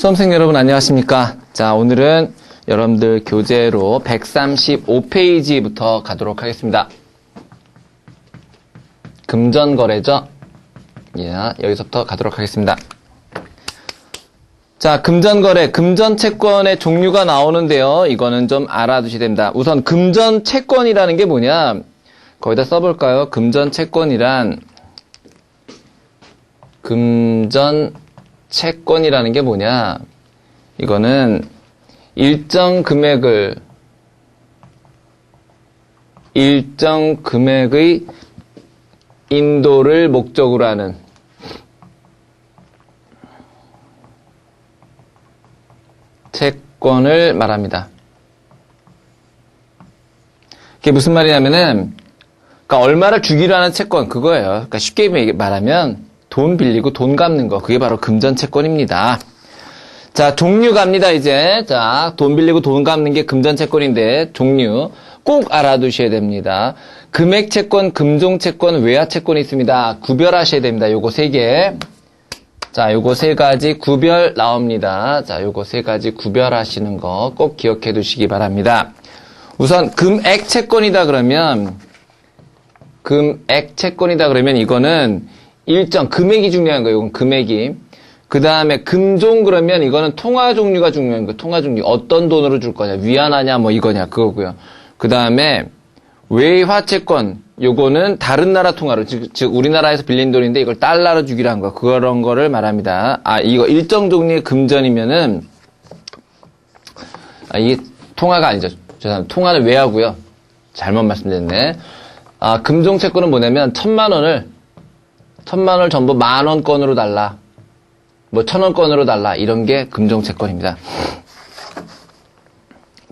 수험생 여러분 안녕하십니까? 자, 오늘은 여러분들 교재로 135페이지부터 가도록 하겠습니다. 금전거래죠? 예, 여기서부터 가도록 하겠습니다. 자, 금전거래, 금전채권의 종류가 나오는데요. 이거는 좀 알아두셔야 됩니다. 우선 금전채권이라는 게 뭐냐? 거기다 써볼까요? 금전채권이란 게 뭐냐? 이거는 일정 금액의 인도를 목적으로 하는 채권을 말합니다. 이게 무슨 말이냐면은, 그러니까 얼마를 주기로 하는 채권, 그거예요. 그러니까 쉽게 말하면 돈 빌리고 돈 갚는 거, 그게 바로 금전채권입니다. 자, 종류 갑니다, 이제. 자, 돈 빌리고 돈 갚는 게 금전채권인데, 종류 꼭 알아두셔야 됩니다. 금액채권, 금종채권, 외화채권이 있습니다. 구별하셔야 됩니다. 요거 3개. 자, 요거 3가지 구별 나옵니다. 자, 요거 3가지 구별하시는 거 꼭 기억해 두시기 바랍니다. 우선, 금액채권이다 그러면 이거는 일정, 금액이 중요한 거예요. 이건 금액이. 그 다음에 금종 그러면 이거는 통화 종류가 중요한 거예요. 통화 종류. 어떤 돈으로 줄 거냐. 위안하냐, 뭐 이거냐. 그거고요. 그 다음에 외화채권. 요거는 다른 나라 통화로, 즉 우리나라에서 빌린 돈인데 이걸 달러로 주기로 한 거. 그런 거를 말합니다. 아, 이거 일정 종류의 금전이면은, 이게 통화가 아니죠. 죄송합니다. 통화는 외화고요. 잘못 말씀드렸네. 아, 금종채권은 뭐냐면 1,000만 원을 전부 10,000원권으로 달라. 뭐 1,000원권으로 달라. 이런 게 금종채권입니다.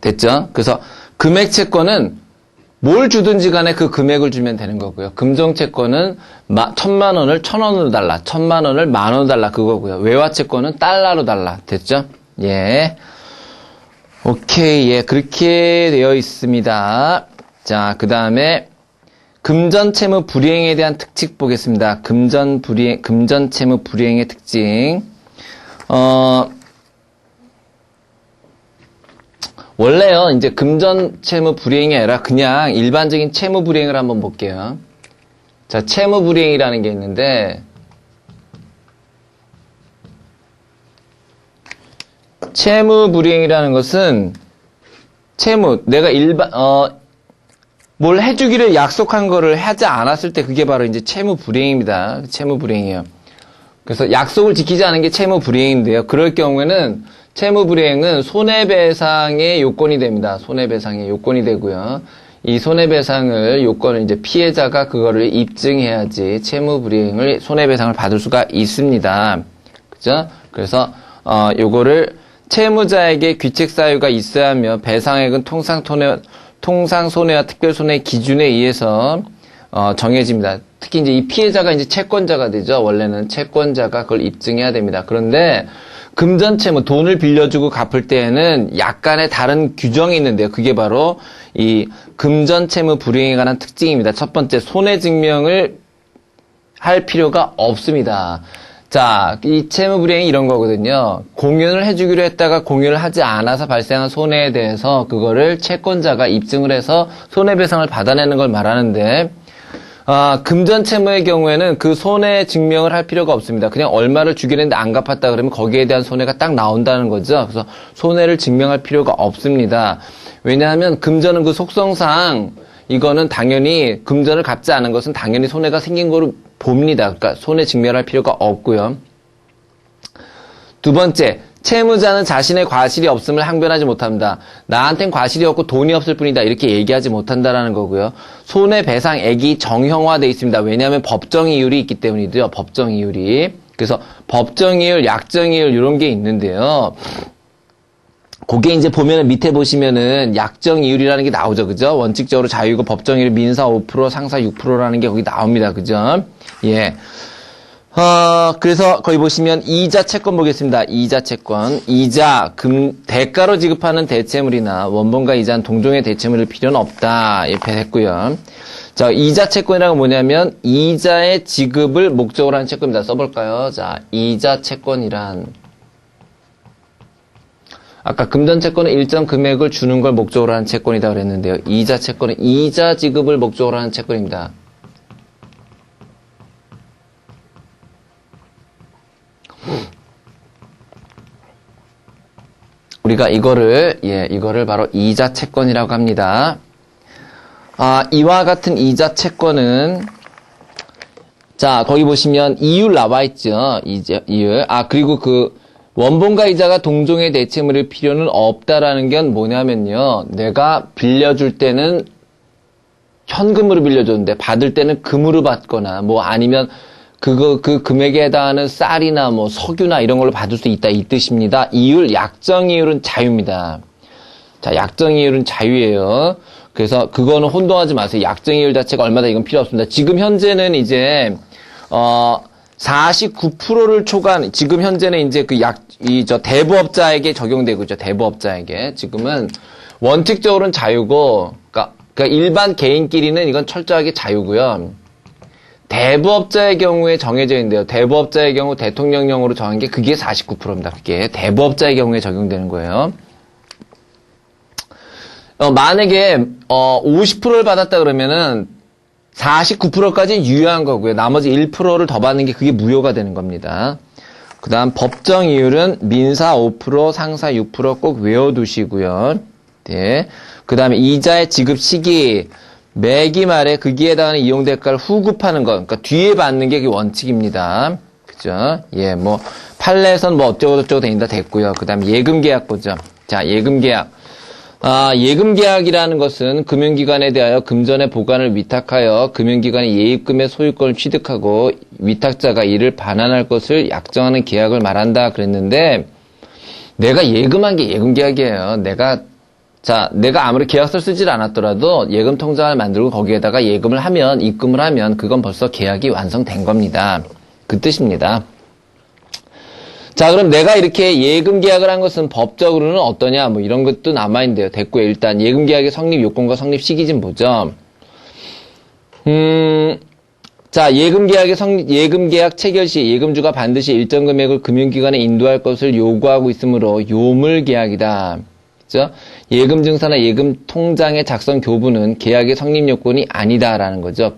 됐죠? 그래서 금액채권은 뭘 주든지 간에 그 금액을 주면 되는 거고요. 금종채권은 1,000만 원을 1,000원으로 달라. 1,000만 원을 10,000원으로 달라. 그거고요. 외화채권은 달러로 달라. 됐죠? 예. 오케이. 예. 그렇게 되어 있습니다. 자, 그 다음에 금전채무 불이행에 대한 특징 보겠습니다. 금전채무 불이행의 특징. 원래요, 이제 금전채무 불이행이 아니라 그냥 일반적인 채무 불이행을 한번 볼게요. 자, 채무 불이행이라는 게 있는데, 채무 불이행이라는 것은, 내가 뭘 해주기를 약속한 거를 하지 않았을 때 그게 바로 이제 채무 불이행입니다. 채무 불이행이에요. 그래서 약속을 지키지 않은 게 채무 불이행인데요. 그럴 경우에는 채무 불이행은 손해배상의 요건이 됩니다. 손해배상의 요건이 되고요. 이 요건을 이제 피해자가 그거를 입증해야지 채무 불이행을 손해배상을 받을 수가 있습니다. 그죠? 그래서 요거를 채무자에게 귀책 사유가 있어야 하며 배상액은 통상 손해와 특별 손해 기준에 의해서 정해집니다. 특히 이제 이 피해자가 이제 채권자가 되죠. 원래는 채권자가 그걸 입증해야 됩니다. 그런데 금전채무, 돈을 빌려주고 갚을 때에는 약간의 다른 규정이 있는데요. 그게 바로 이 금전채무 불이행에 관한 특징입니다. 첫 번째, 손해 증명을 할 필요가 없습니다. 자, 이 채무 불이행이 이런 거거든요. 공연을 해주기로 했다가 공연을 하지 않아서 발생한 손해에 대해서 그거를 채권자가 입증을 해서 손해배상을 받아내는 걸 말하는데, 금전채무의 경우에는 그 손해 증명을 할 필요가 없습니다. 그냥 얼마를 주기로 했는데 안 갚았다 그러면 거기에 대한 손해가 딱 나온다는 거죠. 그래서 손해를 증명할 필요가 없습니다. 왜냐하면 금전은 그 속성상 이거는 당연히 금전을 갚지 않은 것은 당연히 손해가 생긴 거로 봅니다. 그러니까 손해 증명할 필요가 없고요. 두 번째, 채무자는 자신의 과실이 없음을 항변하지 못합니다. 나한텐 과실이 없고 돈이 없을 뿐이다. 이렇게 얘기하지 못한다라는 거고요. 손해배상액이 정형화되어 있습니다. 왜냐하면 법정이율이 있기 때문이죠. 법정이율이. 그래서 법정이율, 약정이율 이런 게 있는데요. 그게 이제 보면은 밑에 보시면은 약정이율이라는 게 나오죠. 그죠? 원칙적으로 자유고 법정이율 민사 5%, 상사 6%라는 게 거기 나옵니다. 그죠? 예. 그래서 거기 보시면 이자 채권 보겠습니다. 이자 채권. 대가로 지급하는 대체물이나 원본과 이자는 동종의 대체물일 필요는 없다. 이렇게 했고요. 자, 이자 채권이라는 건 뭐냐면 이자의 지급을 목적으로 하는 채권입니다. 써볼까요? 자, 이자 채권이란 아까 금전 채권은 일정 금액을 주는 걸 목적으로 하는 채권이다 그랬는데요. 이자 채권은 이자 지급을 목적으로 하는 채권입니다. 우리가 이거를 바로 이자 채권이라고 합니다. 이와 같은 이자 채권은, 자, 거기 보시면 이율 나와 있죠. 이율. 그리고 그 원본과 이자가 동종의 대체물일 필요는 없다라는 건 뭐냐면요. 내가 빌려줄 때는 현금으로 빌려줬는데 받을 때는 금으로 받거나 뭐 아니면 그 금액에 해당하는 쌀이나 뭐 석유나 이런 걸로 받을 수 있다 이 뜻입니다. 이율, 약정 이율은 자유입니다. 자, 약정 이율은 자유예요. 그래서 그거는 혼동하지 마세요. 약정 이율 자체가 얼마다 이건 필요 없습니다. 지금 현재는 이제 49%를 초과한 지금 현재는 이제 대부업자에게 적용되고 있죠. 대부업자에게 지금은 원칙적으로는 자유고, 그러니까 일반 개인끼리는 이건 철저하게 자유고요. 대부업자의 경우에 정해져 있는데요. 대부업자의 경우 대통령령으로 정한 게 그게 49%입니다. 그게 대부업자의 경우에 적용되는 거예요. 만약에 50%를 받았다 그러면은 49%까지는 유효한 거고요. 나머지 1%를 더 받는 게 그게 무효가 되는 겁니다. 그 다음 법정 이율은 민사 5%, 상사 6% 꼭 외워두시고요. 네. 그 다음에 이자의 지급 시기, 매기 말에 거기에 해당하는 이용대가를 후급하는 것, 그러니까 뒤에 받는 게 원칙입니다. 그죠? 예, 뭐 판례에선 뭐 어쩌고저쩌고 되는다 됐고요. 그 다음에 예금계약 보죠. 자, 예금계약. 예금계약이라는 것은 금융기관에 대하여 금전의 보관을 위탁하여 금융기관이 예입금의 소유권을 취득하고 위탁자가 이를 반환할 것을 약정하는 계약을 말한다 그랬는데, 내가 예금한 게 예금계약이에요. 내가 아무리 계약서를 쓰질 않았더라도 예금 통장을 만들고 거기에다가 예금을 하면, 입금을 하면 그건 벌써 계약이 완성된 겁니다. 그 뜻입니다. 자, 그럼 내가 이렇게 예금 계약을 한 것은 법적으로는 어떠냐, 뭐 이런 것도 남아있는데요. 됐고요. 일단 예금 계약의 성립 요건과 성립 시기 좀 보죠. 자, 예금 계약 체결 시 예금주가 반드시 일정 금액을 금융기관에 인도할 것을 요구하고 있으므로 요물 계약이다. 그죠? 예금 증서나 예금 통장의 작성 교부는 계약의 성립 요건이 아니다라는 거죠.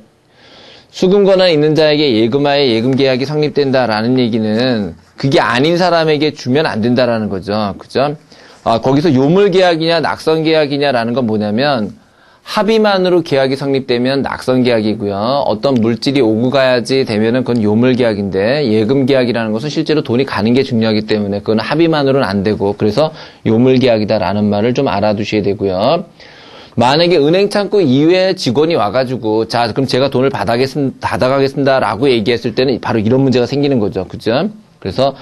수금 권한 있는 자에게 예금하에 예금 계약이 성립된다라는 얘기는 그게 아닌 사람에게 주면 안 된다라는 거죠. 그죠? 거기서 요물 계약이냐 낙선 계약이냐라는 건 뭐냐면, 합의만으로 계약이 성립되면 낙선 계약이고요. 어떤 물질이 오고 가야지 되면은 그건 요물 계약인데, 예금 계약이라는 것은 실제로 돈이 가는 게 중요하기 때문에 그건 합의만으로는 안 되고, 그래서 요물 계약이다라는 말을 좀 알아두셔야 되고요. 만약에 은행 창구 이외에 직원이 와가지고, 자, 그럼 제가 돈을 받아가겠습니다라고 얘기했을 때는 바로 이런 문제가 생기는 거죠. 그죠? 그래서,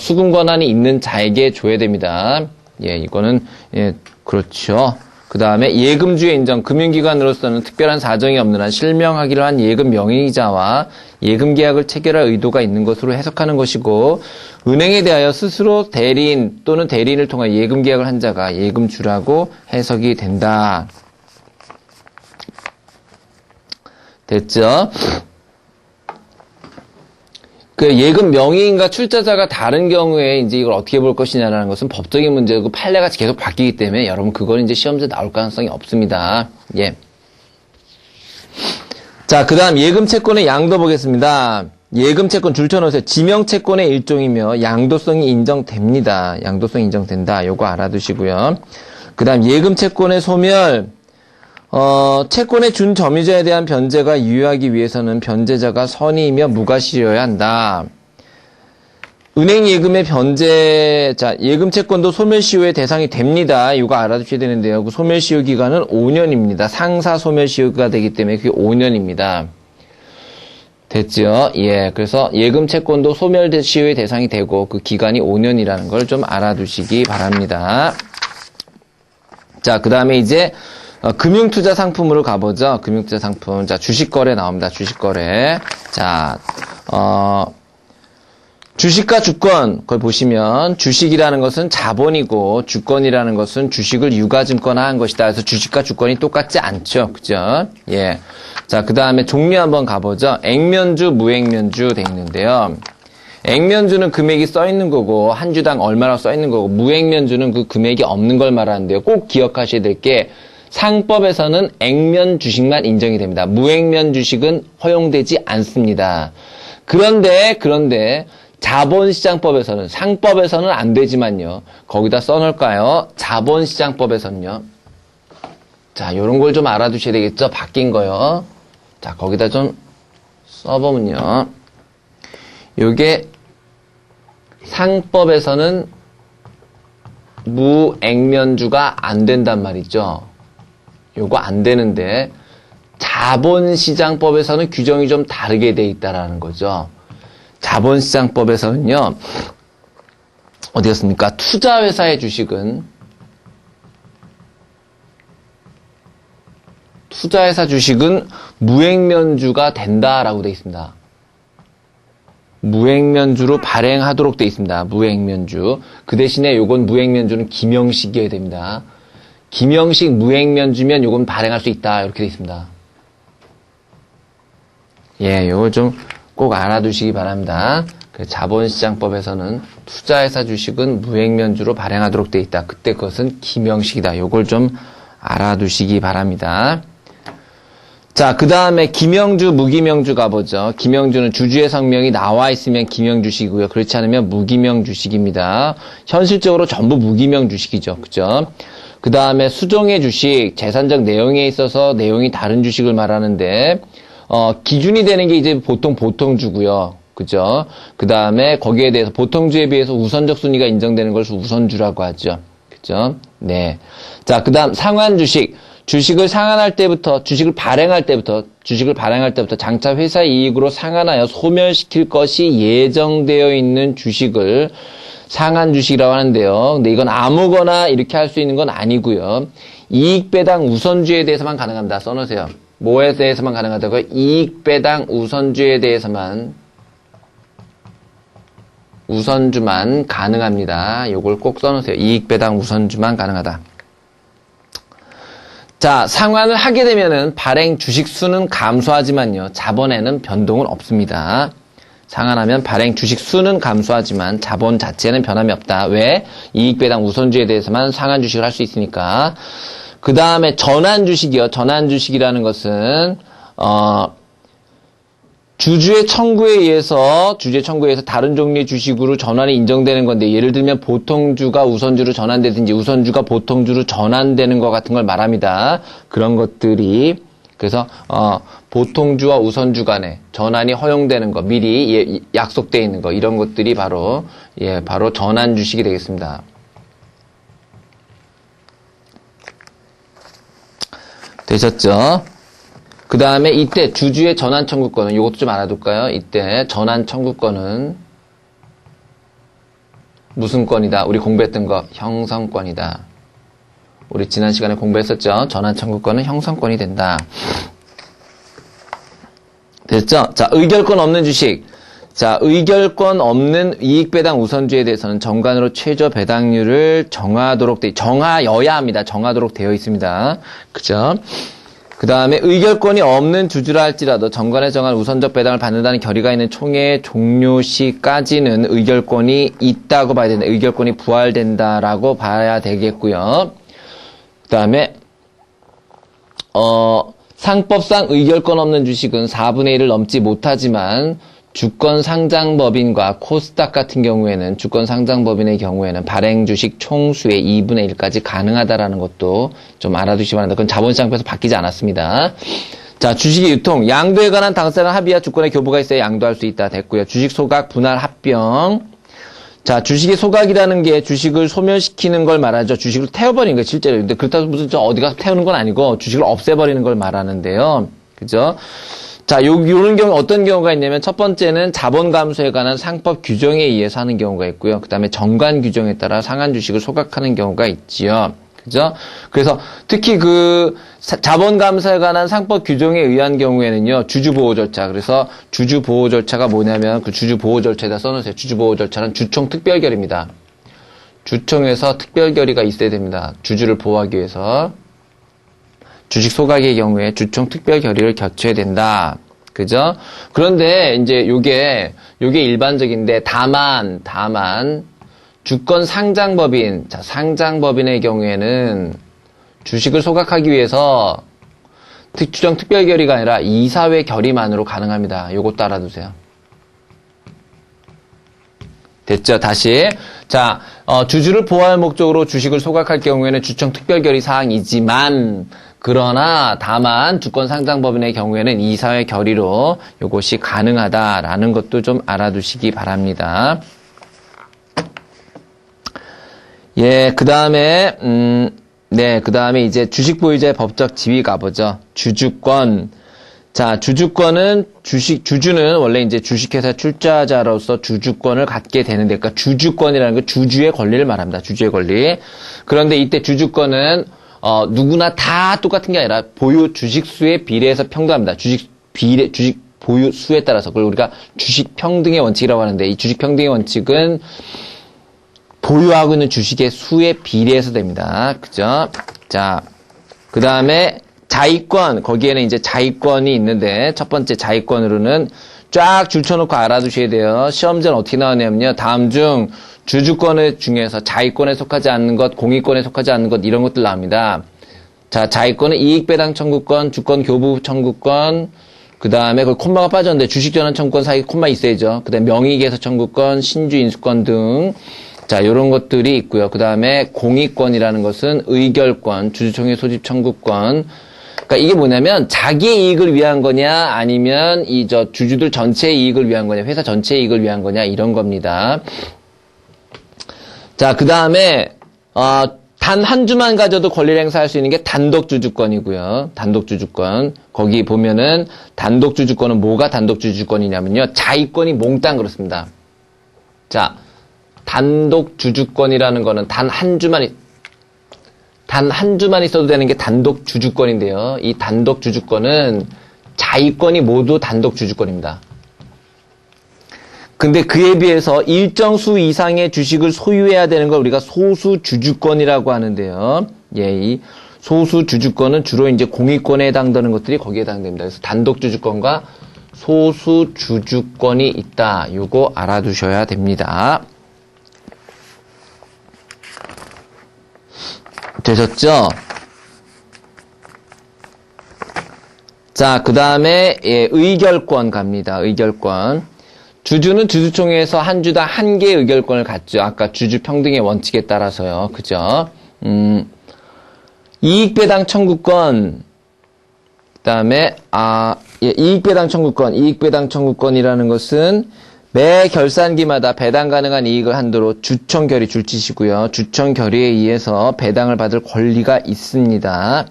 수금 권한이 있는 자에게 줘야 됩니다. 예, 이거는, 예, 그렇죠. 그 다음에 예금주의 인정, 금융기관으로서는 특별한 사정이 없는 한 실명하기로 한 예금 명의자와 예금 계약을 체결할 의도가 있는 것으로 해석하는 것이고, 은행에 대하여 스스로 대리인 또는 대리인을 통해 예금 계약을 한 자가 예금주라고 해석이 된다. 됐죠? 그 예금 명의인과 출자자가 다른 경우에 이제 이걸 어떻게 볼 것이냐라는 것은 법적인 문제고 판례가 계속 바뀌기 때문에 여러분 그건 이제 시험지에 나올 가능성이 없습니다. 예. 자, 그 다음 예금 채권의 양도 보겠습니다. 예금 채권 줄쳐놓으세요. 지명 채권의 일종이며 양도성이 인정됩니다. 양도성이 인정된다. 요거 알아두시고요. 그 다음 예금 채권의 소멸. 채권의 준 점유자에 대한 변제가 유효하기 위해서는 변제자가 선의이며 무과실이어야 한다. 은행 예금의 변제, 자, 예금 채권도 소멸시효의 대상이 됩니다. 이거 알아두셔야 되는데요. 그 소멸시효 기간은 5년입니다. 상사 소멸시효가 되기 때문에 그게 5년입니다. 됐죠? 예. 그래서 예금 채권도 소멸시효의 대상이 되고 그 기간이 5년이라는 걸 좀 알아두시기 바랍니다. 자, 그 다음에 이제 금융투자 상품으로 가보죠. 금융투자 상품. 자, 주식거래 나옵니다. 주식거래. 자, 주식과 주권, 그걸 보시면, 주식이라는 것은 자본이고, 주권이라는 것은 주식을 유가증권화한 것이다. 그래서 주식과 주권이 똑같지 않죠. 그죠? 예. 자, 그 다음에 종류 한번 가보죠. 액면주, 무액면주 돼 있는데요. 액면주는 금액이 써 있는 거고 한 주당 얼마나 써 있는 거고 무액면주는 그 금액이 없는 걸 말하는데요. 꼭 기억하셔야 될 게 상법에서는 액면 주식만 인정이 됩니다. 무액면 주식은 허용되지 않습니다. 그런데 자본시장법에서는 상법에서는 안 되지만요. 거기다 써놓을까요? 자본시장법에서는요. 자, 요런 걸 좀 알아두셔야 되겠죠? 바뀐 거요. 자, 거기다 좀 써보면요. 요게 상법에서는 무액면주가 안 된단 말이죠. 요거 안 되는데 자본시장법에서는 규정이 좀 다르게 돼 있다라는 거죠. 자본시장법에서는요. 어디였습니까? 투자회사의 주식은 투자회사 주식은 무액면주가 된다라고 돼 있습니다. 무액면주로 발행하도록 돼 있습니다. 무액면주. 그 대신에 요건 무액면주는 김영식이어야 됩니다. 김영식 무액면주면 요건 발행할 수 있다. 이렇게 돼 있습니다. 예, 요거 좀 꼭 알아두시기 바랍니다. 자본시장법에서는 투자회사 주식은 무액면주로 발행하도록 돼 있다. 그때 그것은 김영식이다. 요걸 좀 알아두시기 바랍니다. 자, 그 다음에 김영주, 무김영주 가보죠. 김영주는 주주의 성명이 나와 있으면 김영주식이고요. 그렇지 않으면 무김영주식입니다. 현실적으로 전부 무김영주식이죠. 그죠? 그 다음에 수종의 주식, 재산적 내용에 있어서 내용이 다른 주식을 말하는데, 기준이 되는 게 이제 보통주고요. 그죠? 그 다음에 거기에 대해서 보통주에 비해서 우선적 순위가 인정되는 것을 우선주라고 하죠. 그죠? 네. 자, 그 다음 상환 주식. 주식을 상환할 때부터, 주식을 발행할 때부터 장차 회사 이익으로 상환하여 소멸시킬 것이 예정되어 있는 주식을 상환 주식이라고 하는데요. 근데 이건 아무거나 이렇게 할 수 있는 건 아니고요. 이익배당 우선주에 대해서만 가능합니다. 써놓으세요. 뭐에 대해서만 가능하다고요? 이익배당 우선주에 대해서만 우선주만 가능합니다. 요걸 꼭 써놓으세요. 이익배당 우선주만 가능하다. 자, 상환을 하게 되면은 발행 주식 수는 감소하지만요. 자본에는 변동은 없습니다. 상환하면 발행 주식 수는 감소하지만 자본 자체는 변함이 없다. 왜? 이익배당 우선주에 대해서만 상환 주식을 할 수 있으니까. 그 다음에 전환 주식이요. 전환 주식이라는 것은 주주의 청구에 의해서 다른 종류의 주식으로 전환이 인정되는 건데, 예를 들면 보통주가 우선주로 전환되든지 우선주가 보통주로 전환되는 것 같은 걸 말합니다. 그런 것들이, 그래서 보통주와 우선주 간에 전환이 허용되는 거, 미리 약속되어 있는 거, 이런 것들이 바로 전환 주식이 되겠습니다. 되셨죠? 그 다음에 이때 주주의 전환 청구권은, 이것도 좀 알아둘까요? 이때 전환 청구권은 무슨 권이다? 우리 공부했던 거, 형성권이다. 우리 지난 시간에 공부했었죠? 전환 청구권은 형성권이 된다. 됐죠? 자, 의결권 없는 주식. 자, 의결권 없는 이익배당 우선주에 대해서는 정관으로 최저 배당률을 정하여야 합니다. 정하도록 되어 있습니다. 그죠? 그 다음에 의결권이 없는 주주라 할지라도 정관에 정한 우선적 배당을 받는다는 결의가 있는 총회 종료 시까지는 의결권이 있다고 봐야 된다. 의결권이 부활된다라고 봐야 되겠고요. 그 다음에 상법상 의결권 없는 주식은 4분의 1을 넘지 못하지만 주권상장법인과 코스닥 같은 경우에는, 주권상장법인의 경우에는 발행 주식 총수의 2분의 1까지 가능하다라는 것도 좀 알아두시기 바랍니다. 그건 자본시장법에서 바뀌지 않았습니다. 자, 주식의 유통, 양도에 관한 당사자 합의와 주권의 교부가 있어야 양도할 수 있다. 됐고요. 주식 소각, 분할, 합병. 자, 주식의 소각이라는 게 주식을 소멸시키는 걸 말하죠. 주식을 태워버리는 거예요, 실제로. 근데 그렇다고 무슨 어디 가서 태우는 건 아니고 주식을 없애버리는 걸 말하는데요. 그죠? 자, 요런 경우 어떤 경우가 있냐면, 첫 번째는 자본 감소에 관한 상법 규정에 의해서 하는 경우가 있고요. 그 다음에 정관 규정에 따라 상한 주식을 소각하는 경우가 있지요. 그죠? 그래서 특히 자본 감소에 관한 상법 규정에 의한 경우에는요, 주주보호 절차. 그래서 주주보호 절차가 뭐냐면, 그 주주보호 절차에다 써놓으세요. 주주보호 절차는 주총 특별결의입니다. 주총에서 특별결의가 있어야 됩니다. 주주를 보호하기 위해서. 주식 소각의 경우에 주총 특별 결의를 갖춰야 된다. 그죠? 그런데 이제 요게 일반적인데 다만 주권 상장법인, 자, 상장법인의 경우에는 주식을 소각하기 위해서 주정 특별결의가 아니라 이사회 결의만으로 가능합니다. 요것도 알아두세요. 됐죠? 다시. 자, 주주를 보호할 목적으로 주식을 소각할 경우에는 주청 특별결의 사항이지만, 그러나 다만 주권 상장법인의 경우에는 이사회 결의로 요것이 가능하다라는 것도 좀 알아두시기 바랍니다. 예, 그 다음에 이제 주식 보유자의 법적 지위 가보죠. 주주권. 자, 주주권은 주주는 원래 이제 주식회사 출자자로서 주주권을 갖게 되는데, 그러니까 주주권이라는 건 주주의 권리를 말합니다. 주주의 권리. 그런데 이때 주주권은, 누구나 다 똑같은 게 아니라 보유 주식수에 비례해서 평등합니다. 주식 보유 수에 따라서. 그걸 우리가 주식 평등의 원칙이라고 하는데, 이 주식 평등의 원칙은 보유하고 있는 주식의 수에 비례해서 됩니다. 그죠? 자, 그 다음에 자의권, 거기에는 이제 자의권이 있는데, 첫 번째 자의권으로는 쫙 줄쳐놓고 알아두셔야 돼요. 시험지는 어떻게 나오냐면요. 다음 중 주주권 중에서 자의권에 속하지 않는 것, 공익권에 속하지 않는 것, 이런 것들 나옵니다. 자, 자의권은 이익배당 청구권, 주권 교부 청구권, 그 다음에 그 콤마가 빠졌는데 주식전환 청구권 사이에 콤마 있어야죠. 그 다음에 명의계에서 청구권, 신주 인수권 등. 자, 요런 것들이 있고요. 그 다음에 공익권이라는 것은 의결권, 주주총회 소집 청구권. 그러니까 이게 뭐냐면 자기의 이익을 위한 거냐 아니면 주주들 전체의 이익을 위한 거냐, 회사 전체의 이익을 위한 거냐, 이런 겁니다. 자, 그 다음에 단 한 주만 가져도 권리를 행사할 수 있는 게 단독주주권이고요. 단독주주권. 거기 보면은 단독주주권은 뭐가 단독주주권이냐면요. 자의권이 몽땅 그렇습니다. 자, 단독주주권이라는 거는 단 한 주만 있어도 되는 게 단독주주권인데요. 이 단독주주권은 자의권이 모두 단독주주권입니다. 근데 그에 비해서 일정 수 이상의 주식을 소유해야 되는 걸 우리가 소수주주권이라고 하는데요. 예, 이 소수주주권은 주로 이제 공익권에 해당되는 것들이 거기에 해당됩니다. 그래서 단독주주권과 소수주주권이 있다. 요거 알아두셔야 됩니다. 되셨죠? 자, 그 다음에 의결권 갑니다. 의결권. 주주는 주주총회에서 한 주당 한 개의 의결권을 갖죠. 아까 주주 평등의 원칙에 따라서요. 그죠? 이익배당 청구권. 그 다음에 이익배당 청구권. 이익배당 청구권이라는 것은 매 결산기마다 배당 가능한 이익을 한도로 주청 결의 줄치시고요. 주청 결의에 의해서 배당을 받을 권리가 있습니다.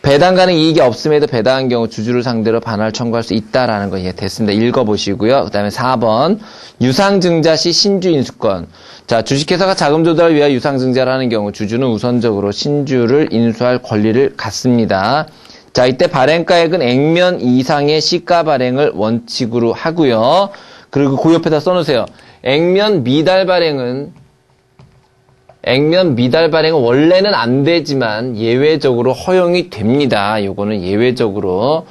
배당 가능 이익이 없음에도 배당한 경우 주주를 상대로 반환을 청구할 수 있다라는 거 됐습니다. 읽어보시고요. 그 다음에 4번 유상증자 시 신주인수권. 자, 주식회사가 자금 조달을 위하여 유상증자를 하는 경우 주주는 우선적으로 신주를 인수할 권리를 갖습니다. 자, 이때 발행가액은 액면 이상의 시가 발행을 원칙으로 하고요. 그리고 그 옆에다 써놓으세요. 액면 미달 발행은 원래는 안 되지만 예외적으로 허용이 됩니다. 요거는 예외적으로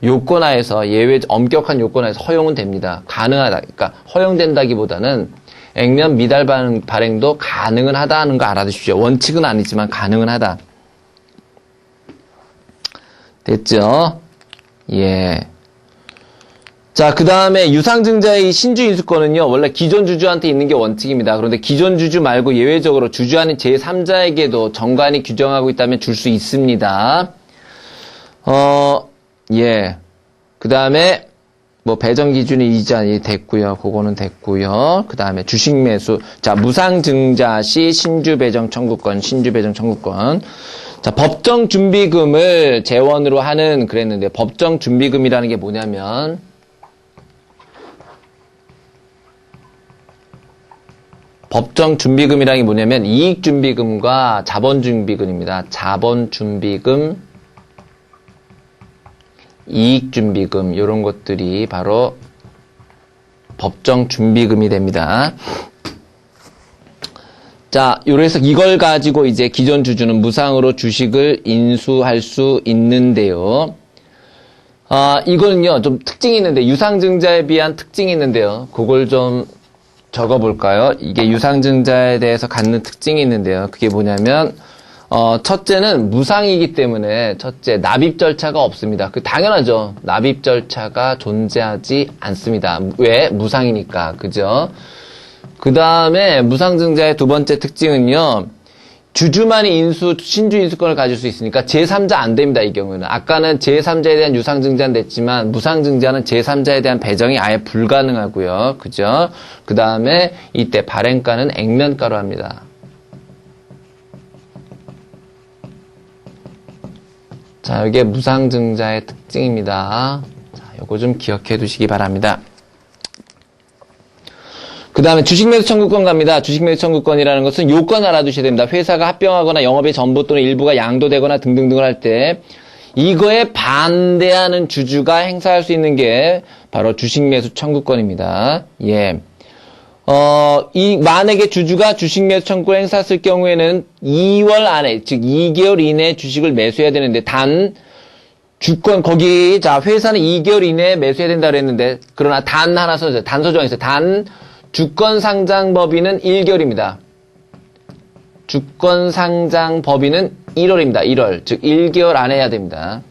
요건하에서 엄격한 요건하에서 허용은 됩니다. 가능하다. 그러니까 허용된다기보다는 액면 미달 발행도 가능은 하다는 거 알아두십시오. 원칙은 아니지만 가능은 하다. 됐죠? 예. 자, 그 다음에 유상증자의 신주인수권은요, 원래 기존 주주한테 있는 게 원칙입니다. 그런데 기존 주주 말고 예외적으로 주주 아닌 제3자에게도 정관이 규정하고 있다면 줄 수 있습니다. 예. 그 다음에, 배정 기준이 이전이 됐고요. 그거는 됐고요. 그 다음에 주식 매수. 자, 무상증자 시 신주 배정 청구권. 자, 법정 준비금을 재원으로 하는 그랬는데, 법정 준비금이라는 게 뭐냐면, 법정 준비금이라는 게 뭐냐면, 이익 준비금과 자본 준비금입니다. 자본 준비금, 이익 준비금, 요런 것들이 바로 법정 준비금이 됩니다. 자, 요래서 이걸 가지고 이제 기존 주주는 무상으로 주식을 인수할 수 있는데요. 이거는요, 좀 특징이 있는데, 유상증자에 비한 특징이 있는데요. 그걸 좀 적어볼까요? 이게 유상증자에 대해서 갖는 특징이 있는데요. 그게 뭐냐면, 첫째는 무상이기 때문에, 첫째, 납입 절차가 없습니다. 당연하죠. 납입 절차가 존재하지 않습니다. 왜? 무상이니까. 그죠? 그 다음에, 무상증자의 두 번째 특징은요, 주주만이 신주 인수권을 가질 수 있으니까 제3자 안 됩니다, 이 경우는. 아까는 제3자에 대한 유상증자는 됐지만 무상증자는 제3자에 대한 배정이 아예 불가능하고요. 그죠? 그 다음에 이때 발행가는 액면가로 합니다. 자, 이게 무상증자의 특징입니다. 자, 요거 좀 기억해 두시기 바랍니다. 그 다음에 주식매수 청구권 갑니다. 주식매수 청구권이라는 것은 요건 알아두셔야 됩니다. 회사가 합병하거나 영업의 전부 또는 일부가 양도되거나 등등등을 할 때 이거에 반대하는 주주가 행사할 수 있는 게 바로 주식매수 청구권입니다. 예. 만약에 주주가 주식매수 청구권을 행사했을 경우에는 2월 안에, 즉 2개월 이내에 주식을 매수해야 되는데 주권, 자, 회사는 2개월 이내에 매수해야 된다 그랬는데, 그러나 하나 써져, 단서조항이 있어요. 주권상장법인은 1개월입니다. 주권상장법인은 1월입니다. 1월. 즉 1개월 안에 해야 됩니다.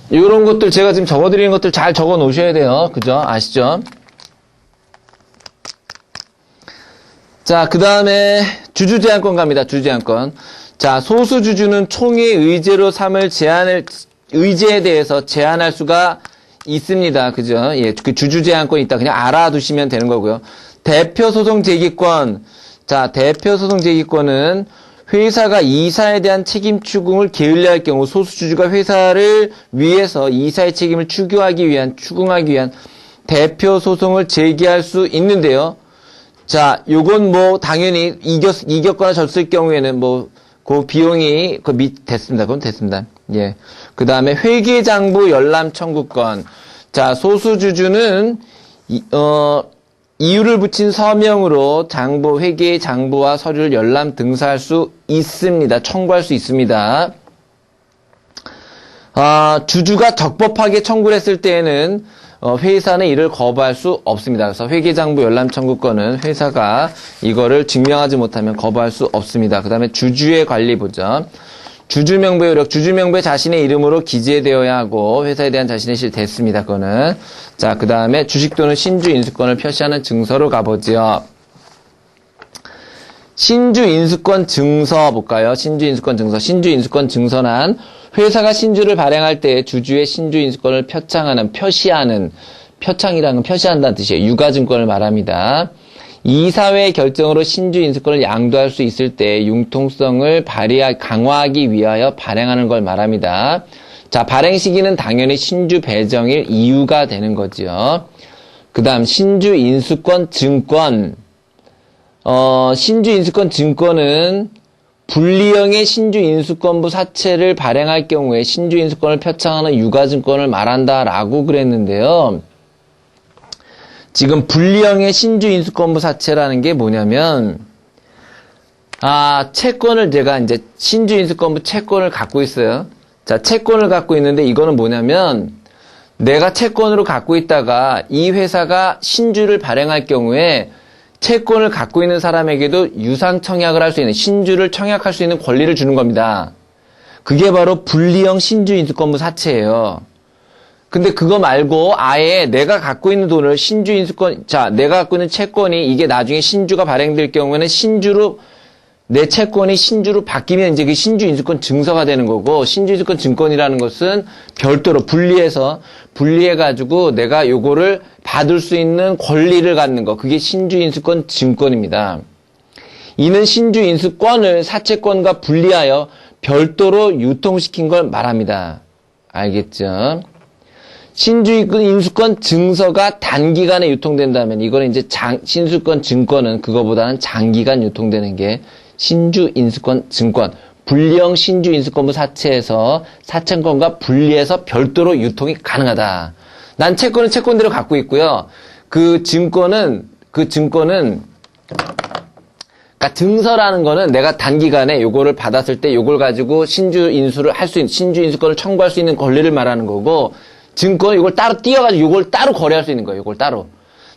이런 것들 제가 지금 적어드리는 것들 잘 적어 놓으셔야 돼요. 그죠? 아시죠? 자, 그 다음에 주주제한권 갑니다. 주주제한권. 자, 소수주주는 총회의 의제로 삼을 의제에 대해서 제한할 수가 있습니다. 그죠? 예, 그 주주제한권이 있다. 그냥 알아두시면 되는 거고요. 대표소송 제기권. 자, 대표소송 제기권은 회사가 이사에 대한 책임 추궁을 게을리할 할 경우 소수주주가 회사를 위해서 이사의 책임을 추궁하기 위한 대표소송을 제기할 수 있는데요. 자, 요건 당연히 이겼거나 졌을 경우에는 그 비용이, 됐습니다. 그건 됐습니다. 예. 그 다음에 회계장부 열람 청구권. 자, 소수주주는, 이유를 붙인 서명으로 회계 장부와 서류를 열람 등사할 수 있습니다. 청구할 수 있습니다. 주주가 적법하게 청구를 했을 때에는, 회사는 이를 거부할 수 없습니다. 그래서 회계장부 열람 청구권은 회사가 이거를 증명하지 못하면 거부할 수 없습니다. 그 다음에 주주의 관리 보전. 주주명부의 효력. 주주명부에 자신의 이름으로 기재되어야 하고 회사에 대한 자신의 실 됐습니다. 그거는. 자, 그 다음에 주식 또는 신주 인수권을 표시하는 증서로 가보죠. 신주인수권 증서 볼까요? 신주인수권 증서. 신주인수권 증서란 회사가 신주를 발행할 때 주주의 신주인수권을 표시하는, 표창이라는 건 표시한다는 뜻이에요. 유가증권을 말합니다. 이사회의 결정으로 신주인수권을 양도할 수 있을 때 융통성을 강화하기 위하여 발행하는 걸 말합니다. 자, 발행 시기는 당연히 신주 배정일 이유가 되는 거죠. 그 다음 신주인수권 증권. 신주인수권 증권은 분리형의 신주인수권부 사채를 발행할 경우에 신주인수권을 표창하는 유가증권을 말한다라고 그랬는데요. 지금 분리형의 신주인수권부 사채라는 게 뭐냐면, 채권을 제가 이제 신주인수권부 채권을 갖고 있어요. 자, 채권을 갖고 있는데 이거는 뭐냐면, 내가 채권으로 갖고 있다가 이 회사가 신주를 발행할 경우에 채권을 갖고 있는 사람에게도 유상 청약을 할 수 있는, 신주를 청약할 수 있는 권리를 주는 겁니다. 그게 바로 분리형 신주인수권부 사채예요. 근데 그거 말고 아예 내가 갖고 있는 돈을 내가 갖고 있는 채권이 이게 나중에 신주가 발행될 경우에는 내 채권이 신주로 바뀌면 이제 그 신주인수권 증서가 되는 거고, 신주인수권 증권이라는 것은 별도로 분리해가지고 내가 요거를 받을 수 있는 권리를 갖는 거. 그게 신주인수권 증권입니다. 이는 신주인수권을 사채권과 분리하여 별도로 유통시킨 걸 말합니다. 알겠죠? 신주인수권 증서가 단기간에 유통된다면 이거는 이제 신주권 증권은 그거보다는 장기간 유통되는 게 신주인수권 증권, 분리형 신주인수권부 사채에서 사채권과 분리해서 별도로 유통이 가능하다. 난 채권은 채권대로 갖고 있고요. 그 증권은 그러니까 증서라는 거는 내가 단기간에 요거를 받았을 때 요걸 가지고 신주 인수를 할 수 있는, 신주 인수권을 청구할 수 있는 권리를 말하는 거고, 증권 요걸 따로 띄어가지고 요걸 따로 거래할 수 있는 거예요. 요걸 따로.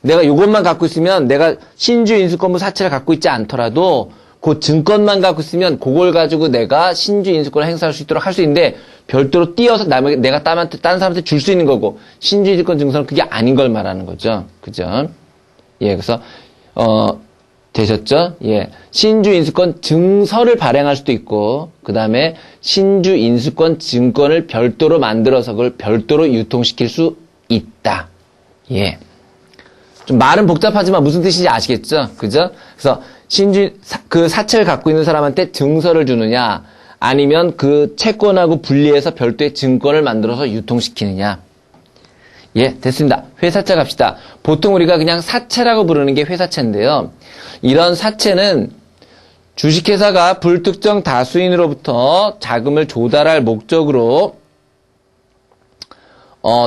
내가 요것만 갖고 있으면 내가 신주 인수권부 사채를 갖고 있지 않더라도 그 증권만 갖고 있으면 그걸 가지고 내가 신주 인수권을 행사할 수 있도록 할 수 있는데 별도로 띄어서 내가 딴 사람한테 줄 수 있는 거고 신주 인수권 증서는 그게 아닌 걸 말하는 거죠. 그죠? 예, 그래서 되셨죠? 예. 신주 인수권 증서를 발행할 수도 있고 그다음에 신주 인수권 증권을 별도로 만들어서 그걸 별도로 유통시킬 수 있다. 예. 좀 말은 복잡하지만 무슨 뜻인지 아시겠죠? 그죠? 그래서 그 사채를 갖고 있는 사람한테 증서를 주느냐, 아니면 그 채권하고 분리해서 별도의 증권을 만들어서 유통시키느냐. 예, 됐습니다. 회사채 갑시다. 보통 우리가 그냥 사채라고 부르는 게 회사채인데요. 이런 사채는 주식회사가 불특정 다수인으로부터 자금을 조달할 목적으로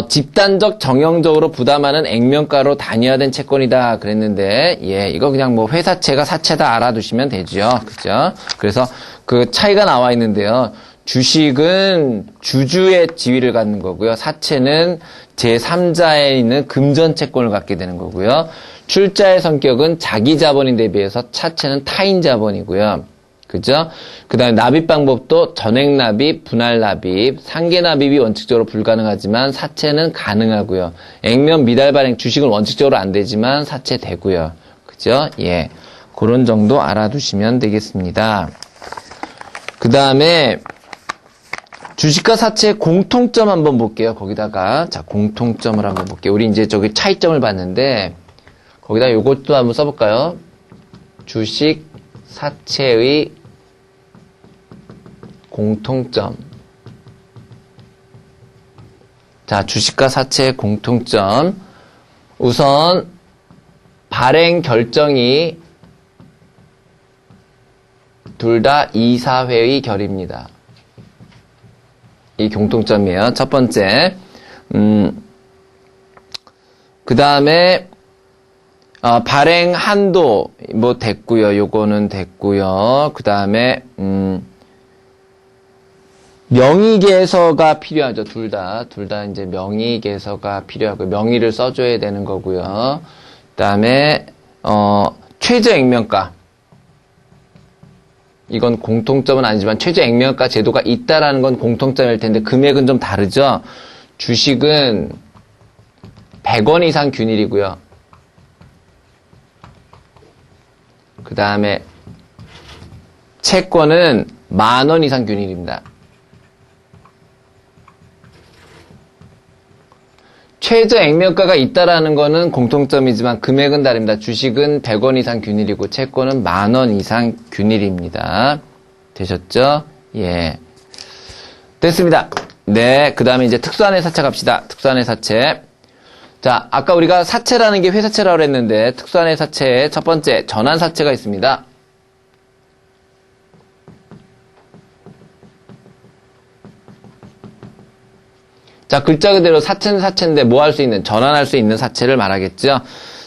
집단적 정형적으로 부담하는 액면가로 단위화된 채권이다 그랬는데, 예, 이거 그냥 뭐 회사채가 사채다 알아두시면 되죠. 그죠? 그래서 그 차이가 나와 있는데요. 주식은 주주의 지위를 갖는 거고요. 사채는 제3자에 있는 금전 채권을 갖게 되는 거고요. 출자의 성격은 자기 자본인에 비해서 사채는 타인 자본이고요. 그죠? 그 다음에 납입 방법도 전액 납입, 분할 납입, 상계 납입이 원칙적으로 불가능하지만 사채는 가능하고요. 액면 미달 발행 주식은 원칙적으로 안 되지만 사채 되고요. 그죠? 예. 그런 정도 알아두시면 되겠습니다. 그 다음에 주식과 사채의 공통점 한번 볼게요. 거기다가 자, 공통점을 한번 볼게요. 우리 이제 저기 차이점을 봤는데 거기다 요것도 한번 써볼까요? 주식, 사채의 공통점. 자, 주식과 사채의 공통점. 우선 발행 결정이 둘 다 이사회의 결의입니다. 이 공통점이에요. 첫 번째. 그 다음에 발행 한도 뭐 됐고요. 요거는 됐고요. 그 다음에 명의계서가 필요하죠. 둘 다 이제 명의계서가 필요하고 명의를 써줘야 되는 거고요. 그 다음에 최저액면가. 이건 공통점은 아니지만 최저액면가 제도가 있다라는 건 공통점일 텐데 금액은 좀 다르죠. 주식은 100원 이상 균일이고요. 그 다음에 채권은 10,000원 이상 균일입니다. 최저액면가가 있다라는 거는 공통점이지만 금액은 다릅니다. 주식은 100원 이상 균일이고 채권은 10,000원 이상 균일입니다. 되셨죠? 예. 됐습니다. 네. 그 다음에 이제 특수한의 사채 갑시다. 특수한의 사채. 자, 아까 우리가 사채라는 게 회사채라고 했는데 특수한의 사채의 첫 번째 전환사채가 있습니다. 자, 글자 그대로 사채는 사채인데 뭐 할 수 있는, 전환할 수 있는 사채를 말하겠죠.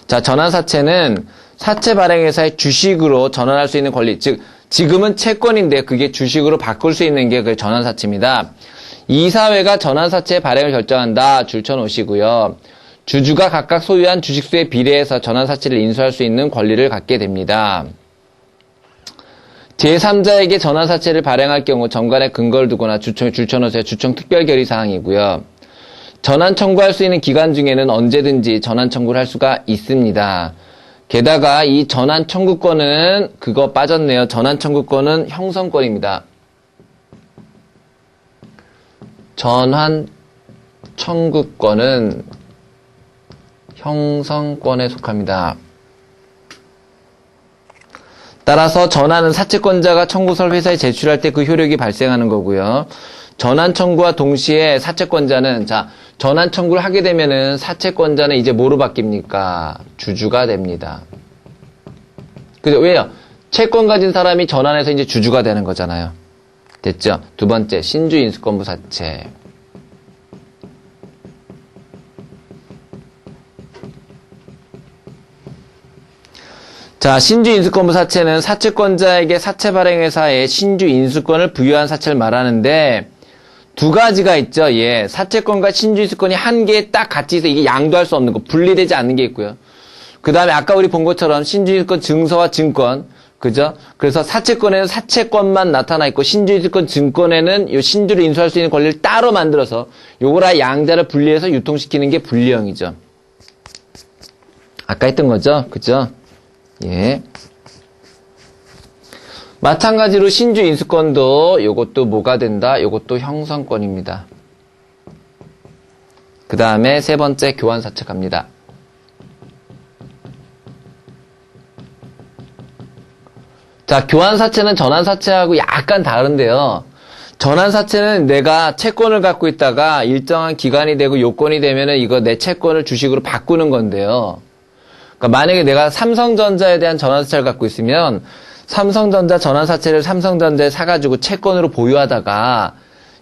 자, 전환사채는 사채 발행회사의 주식으로 전환할 수 있는 권리, 즉 지금은 채권인데 그게 주식으로 바꿀 수 있는 게 그 전환사채입니다. 이사회가 전환사채 발행을 결정한다. 줄쳐놓으시고요. 주주가 각각 소유한 주식수에 비례해서 전환사채를 인수할 수 있는 권리를 갖게 됩니다. 제3자에게 전환사채를 발행할 경우 정관에 근거를 두거나 줄쳐놓으세요. 주청 특별결의사항이고요. 전환 청구할 수 있는 기간 중에는 언제든지 전환 청구를 할 수가 있습니다. 게다가 이 전환 청구권은 그거 빠졌네요. 전환 청구권은 형성권입니다. 전환 청구권은 형성권에 속합니다. 따라서 전환은 사채권자가 청구서를 회사에 제출할 때 그 효력이 발생하는 거고요. 전환 청구와 동시에 사채권자는 전환 청구를 하게 되면은 사채권자는 이제 뭐로 바뀝니까? 주주가 됩니다. 그죠? 왜요? 채권 가진 사람이 전환해서 이제 주주가 되는 거잖아요. 됐죠? 두 번째, 신주 인수권부 사채. 자, 신주 인수권부 사채는 사채권자에게 사채 발행회사에 신주 인수권을 부여한 사채를 말하는데 두 가지가 있죠. 예, 사채권과 신주 인수권이 한 개에 딱 같이 있어. 이게 양도할 수 없는 거, 분리되지 않는 게 있고요. 그 다음에 아까 우리 본 것처럼 신주 인수권 증서와 증권, 그죠? 그래서 사채권에는 사채권만 나타나 있고 신주 인수권 증권에는 이 신주를 인수할 수 있는 권리를 따로 만들어서 요거라 양자를 분리해서 유통시키는 게 분리형이죠. 아까 했던 거죠, 그죠? 예. 마찬가지로 신주 인수권도 요것도 뭐가 된다? 요것도 형성권입니다. 그 다음에 세 번째 교환사채 갑니다. 자, 교환사채는 전환사채하고 약간 다른데요. 전환사채는 내가 채권을 갖고 있다가 일정한 기간이 되고 요건이 되면은 이거 내 채권을 주식으로 바꾸는 건데요. 그러니까 만약에 내가 삼성전자에 대한 전환사채를 갖고 있으면 삼성전자 전환사채를 삼성전자에 사가지고 채권으로 보유하다가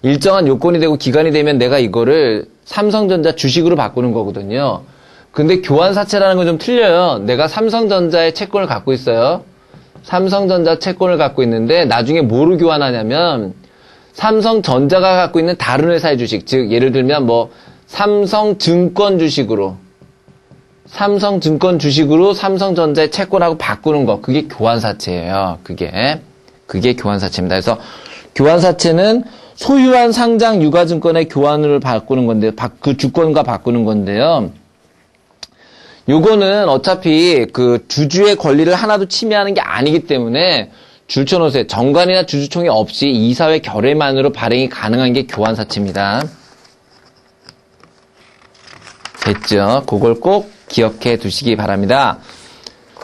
일정한 요건이 되고 기간이 되면 내가 이거를 삼성전자 주식으로 바꾸는 거거든요. 근데 교환사채라는 건 좀 틀려요. 내가 삼성전자의 채권을 갖고 있어요. 삼성전자 채권을 갖고 있는데 나중에 뭐로 교환하냐면 삼성전자가 갖고 있는 다른 회사의 주식, 즉 예를 들면 뭐 삼성증권 주식으로 삼성전자의 채권하고 바꾸는 거, 그게 교환사채예요. 그게 교환사채입니다. 그래서 교환사채는 소유한 상장 유가증권의 교환을 바꾸는 건데, 그 주권과 바꾸는 건데요. 요거는 어차피 그 주주의 권리를 하나도 침해하는 게 아니기 때문에 줄쳐놓으세요. 정관이나 주주총회 없이 이사회 결의만으로 발행이 가능한 게 교환사채입니다. 됐죠? 그걸 꼭 기억해 두시기 바랍니다.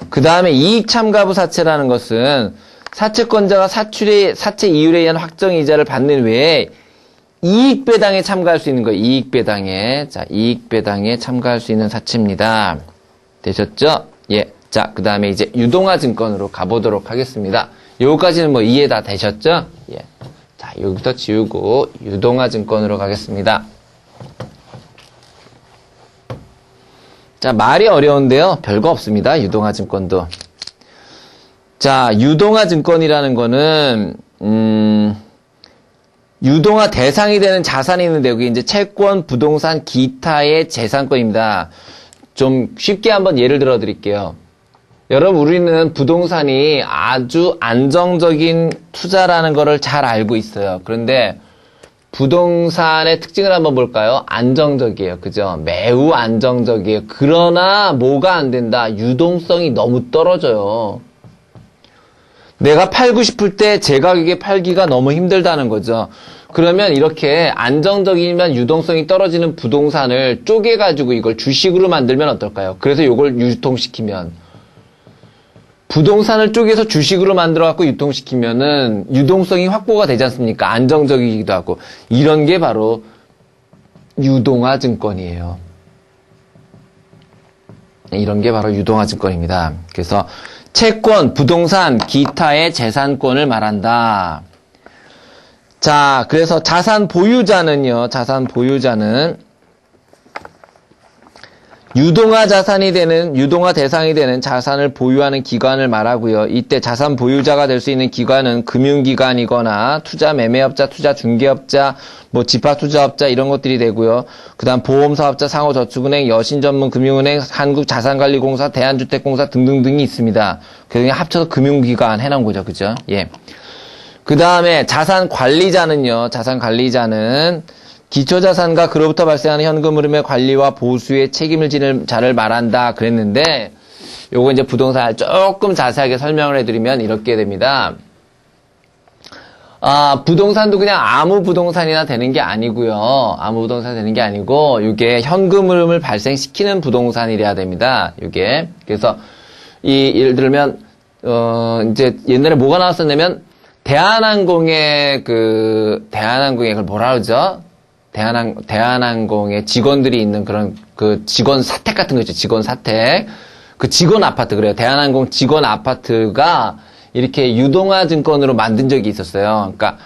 그 다음에 이익참가부 사채라는 것은 사채권자가 사채 이율에 의한 확정이자를 받는 외에 이익배당에 참가할 수 있는 거예요. 이익배당에. 자, 이익배당에 참가할 수 있는 사채입니다. 되셨죠? 예. 자, 그 다음에 이제 유동화증권으로 가보도록 하겠습니다. 요거까지는 뭐 이해 다 되셨죠? 예. 자, 여기부터 지우고 유동화증권으로 가겠습니다. 자, 말이 어려운데요. 별거 없습니다. 유동화증권도. 자, 유동화증권이라는 거는, 유동화 대상이 되는 자산이 있는데, 여기 이제 채권, 부동산, 기타의 재산권입니다. 좀 쉽게 한번 예를 들어 드릴게요. 여러분, 우리는 부동산이 아주 안정적인 투자라는 거를 잘 알고 있어요. 그런데, 부동산의 특징을 한번 볼까요? 안정적이에요. 그죠? 매우 안정적이에요. 그러나 뭐가 안 된다? 유동성이 너무 떨어져요. 내가 팔고 싶을 때 제 가격에 팔기가 너무 힘들다는 거죠. 그러면 이렇게 안정적이지만 유동성이 떨어지는 부동산을 쪼개가지고 이걸 주식으로 만들면 어떨까요? 그래서 이걸 유통시키면 부동산을 쪼개서 주식으로 만들어갖고 유통시키면은 유동성이 확보가 되지 않습니까? 안정적이기도 하고. 이런 게 바로 유동화증권이에요. 이런 게 바로 유동화증권입니다. 그래서 채권, 부동산, 기타의 재산권을 말한다. 자, 그래서 자산 보유자는 유동화 대상이 되는 자산을 보유하는 기관을 말하고요. 이때 자산 보유자가 될 수 있는 기관은 금융기관이거나 투자 매매업자, 투자 중개업자, 뭐 집합투자업자 이런 것들이 되고요. 그 다음 보험사업자, 상호저축은행, 여신전문금융은행, 한국자산관리공사, 대한주택공사 등등등이 있습니다. 그중에 합쳐서 금융기관 해놓은 거죠. 그죠? 예. 그 다음에 자산관리자는 기초자산과 그로부터 발생하는 현금 흐름의 관리와 보수의 책임을 지는 자를 말한다 그랬는데, 요거 이제 부동산을 조금 자세하게 설명을 해드리면 이렇게 됩니다. 부동산도 그냥 아무 부동산이나 되는 게 아니고요. 아무 부동산 되는 게 아니고, 이게 현금 흐름을 발생시키는 부동산이래야 됩니다. 이게. 그래서, 예를 들면, 이제 옛날에 뭐가 나왔었냐면, 대한항공의 그걸 뭐라 그러죠? 대한항공의 직원들이 있는 그런 그 직원 사택 같은 거 있죠. 직원 사택. 그 직원 아파트 그래요. 대한항공 직원 아파트가 이렇게 유동화증권으로 만든 적이 있었어요. 그러니까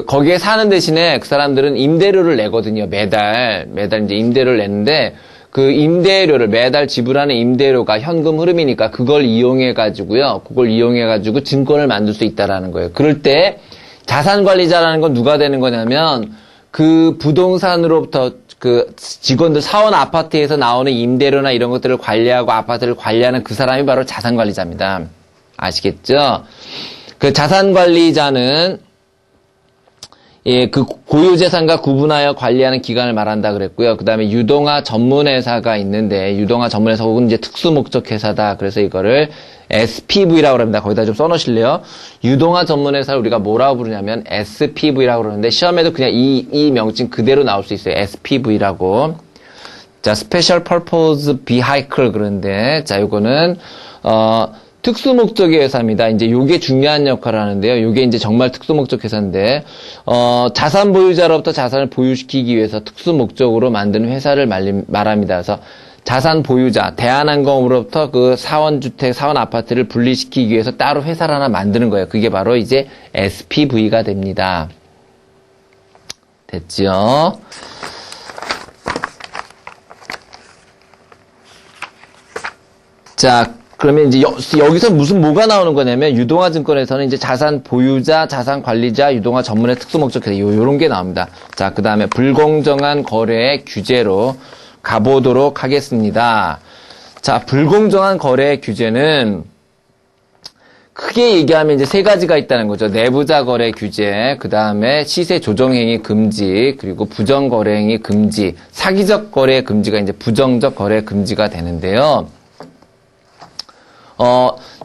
거기에 사는 대신에 그 사람들은 임대료를 내거든요. 매달 이제 임대료를 내는데 그 임대료를 매달 지불하는 임대료가 현금 흐름이니까 그걸 이용해가지고요. 그걸 이용해가지고 증권을 만들 수 있다라는 거예요. 그럴 때 자산관리자라는 건 누가 되는 거냐면 그 부동산으로부터 그 직원들 사원 아파트에서 나오는 임대료나 이런 것들을 관리하고 아파트를 관리하는 그 사람이 바로 자산관리자입니다. 아시겠죠? 그 자산관리자는 예, 그 고유재산과 구분하여 관리하는 기관을 말한다 그랬고요. 그 다음에 유동화 전문회사가 있는데, 유동화 전문회사 혹은 이제 특수목적회사다. 그래서 이거를 SPV라고 합니다. 거기다 좀 써놓으실래요? 유동화 전문회사를 우리가 뭐라고 부르냐면 SPV라고 그러는데, 시험에도 그냥 이 명칭 그대로 나올 수 있어요. SPV라고. 자, Special Purpose Vehicle 그런데, 자, 요거는, 특수목적의 회사입니다. 이제 요게 중요한 역할을 하는데요. 요게 이제 정말 특수목적 회사인데, 자산 보유자로부터 자산을 보유시키기 위해서 특수목적으로 만든 회사를 말합니다. 그래서 자산 보유자, 대한항공으로부터 그 사원주택, 사원 아파트를 분리시키기 위해서 따로 회사를 하나 만드는 거예요. 그게 바로 이제 SPV가 됩니다. 됐죠? 자, 그러면 이제 여기서 뭐가 나오는 거냐면 유동화 증권에서는 이제 자산 보유자, 자산 관리자, 유동화 전문의 특수목적 회사 요런 게 나옵니다. 자, 그다음에 불공정한 거래의 규제로 가보도록 하겠습니다. 자, 불공정한 거래의 규제는 크게 얘기하면 이제 세 가지가 있다는 거죠. 내부자 거래 규제, 그다음에 시세 조정 행위 금지, 그리고 부정 거래 행위 금지, 사기적 거래 금지가 이제 부정적 거래 금지가 되는데요.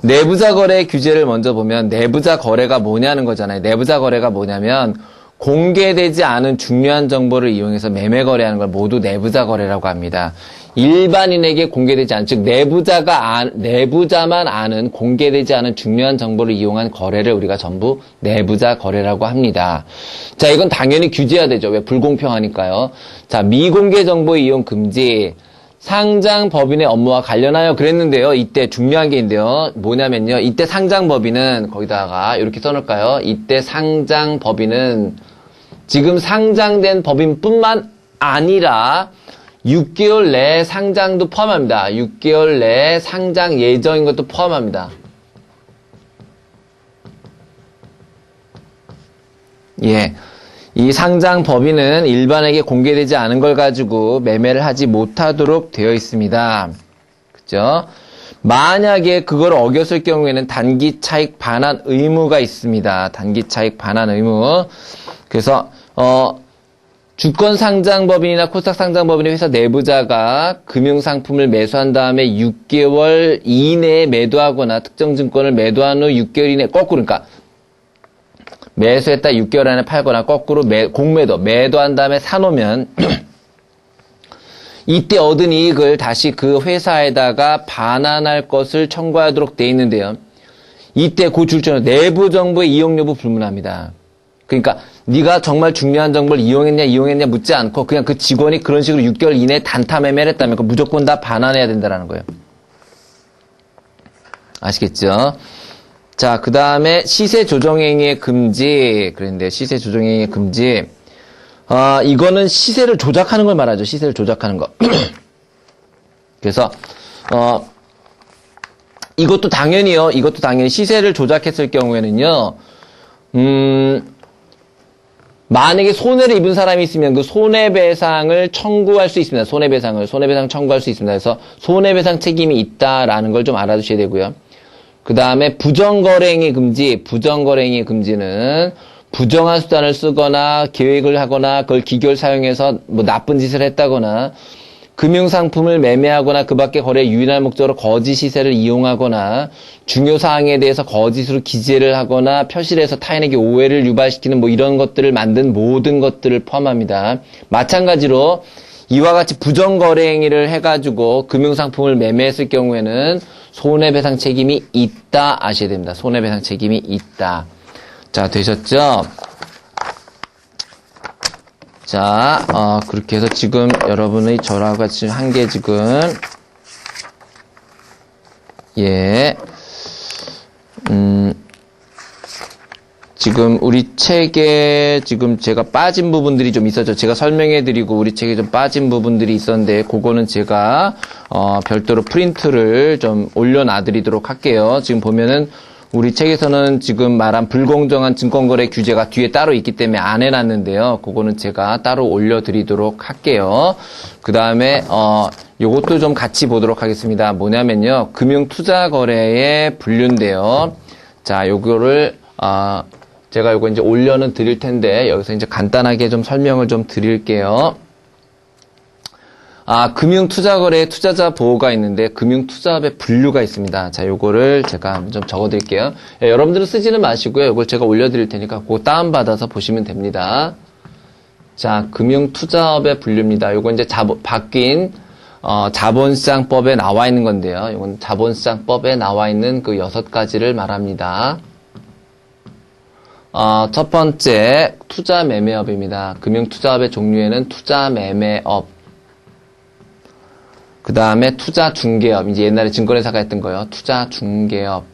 내부자 거래 규제를 먼저 보면 내부자 거래가 뭐냐는 거잖아요. 내부자 거래가 뭐냐면 공개되지 않은 중요한 정보를 이용해서 매매 거래하는 걸 모두 내부자 거래라고 합니다. 일반인에게 공개되지 않은, 즉 내부자만 아는 공개되지 않은 중요한 정보를 이용한 거래를 우리가 전부 내부자 거래라고 합니다. 자, 이건 당연히 규제해야 되죠. 왜? 불공평하니까요. 자, 미공개 정보 이용 금지. 상장법인의 업무와 관련하여 그랬는데요. 이때 중요한 게 있는데요. 뭐냐면요. 이때 상장법인은 거기다가 이렇게 써놓을까요? 이때 상장법인은 지금 상장된 법인뿐만 아니라 6개월 내에 상장도 포함합니다. 6개월 내에 상장 예정인 것도 포함합니다. 예. 이 상장 법인은 일반에게 공개되지 않은 걸 가지고 매매를 하지 못하도록 되어 있습니다. 그죠? 만약에 그걸 어겼을 경우에는 단기 차익 반환 의무가 있습니다. 단기 차익 반환 의무. 그래서 주권 상장 법인이나 코스닥 상장 법인의 회사 내부자가 금융 상품을 매수한 다음에 6개월 이내에 매도하거나 특정 증권을 매도한 후 6개월 이내 거꾸로 그러니까 매수했다 6개월 안에 팔거나 거꾸로 공매도, 매도한 다음에 사놓으면 이때 얻은 이익을 다시 그 회사에다가 반환할 것을 청구하도록 돼 있는데요. 이때 그 출처는 내부 정보의 이용 여부 불문합니다. 그러니까 네가 정말 중요한 정보를 이용했냐 묻지 않고 그냥 그 직원이 그런 식으로 6개월 이내에 단타 매매를 했다면 그 무조건 다 반환해야 된다는 거예요. 아시겠죠? 자, 그 다음에 시세 조정행위의 금지. 그랬는데, 시세 조정행위의 금지. 이거는 시세를 조작하는 걸 말하죠. 시세를 조작하는 거. 그래서, 이것도 당연히요. 이것도 당연히 시세를 조작했을 경우에는요, 만약에 손해를 입은 사람이 있으면 그 손해배상을 청구할 수 있습니다. 손해배상 청구할 수 있습니다. 그래서 손해배상 책임이 있다라는 걸 좀 알아두셔야 되고요. 그 다음에 부정거래행위 금지. 부정거래행위 금지는 부정한 수단을 쓰거나 계획을 하거나 그걸 기결 사용해서 뭐 나쁜 짓을 했다거나 금융상품을 매매하거나 그 밖의 거래에 유인할 목적으로 거짓 시세를 이용하거나 중요 사항에 대해서 거짓으로 기재를 하거나 표시를 해서 타인에게 오해를 유발시키는 뭐 이런 것들을 만든 모든 것들을 포함합니다. 마찬가지로 이와 같이 부정거래 행위를 해가지고 금융상품을 매매했을 경우에는 손해배상 책임이 있다 아셔야 됩니다. 손해배상 책임이 있다. 자, 되셨죠? 자, 그렇게 해서 지금 여러분의 저랑 같이 한 게 지금, 지금 우리 책에 지금 제가 빠진 부분들이 좀 있었죠. 제가 설명해드리고 우리 책에 좀 빠진 부분들이 있었는데 그거는 제가 별도로 프린트를 좀 올려놔드리도록 할게요. 지금 보면은 우리 책에서는 지금 말한 불공정한 증권거래 규제가 뒤에 따로 있기 때문에 안 해놨는데요. 그거는 제가 따로 올려드리도록 할게요. 그 다음에 요것도 좀 같이 보도록 하겠습니다. 뭐냐면요, 금융투자거래의 분류인데요. 자, 요거를 제가 요거 이제 올려는 드릴 텐데 여기서 이제 간단하게 좀 설명을 좀 드릴게요. 금융투자거래에 투자자 보호가 있는데 금융투자업의 분류가 있습니다. 자, 요거를 제가 좀 적어드릴게요. 예, 여러분들은 쓰지는 마시고요. 요걸 제가 올려드릴 테니까 그거 다운받아서 보시면 됩니다. 자, 금융투자업의 분류입니다. 요거 이제 바뀐 자본시장법에 나와 있는 건데요. 요건 자본시장법에 나와 있는 그 6가지를 말합니다. 첫 번째, 투자매매업입니다. 금융투자업의 종류에는 투자매매업, 그 다음에 투자중개업, 이제 옛날에 증권회사가 했던 거예요. 투자중개업.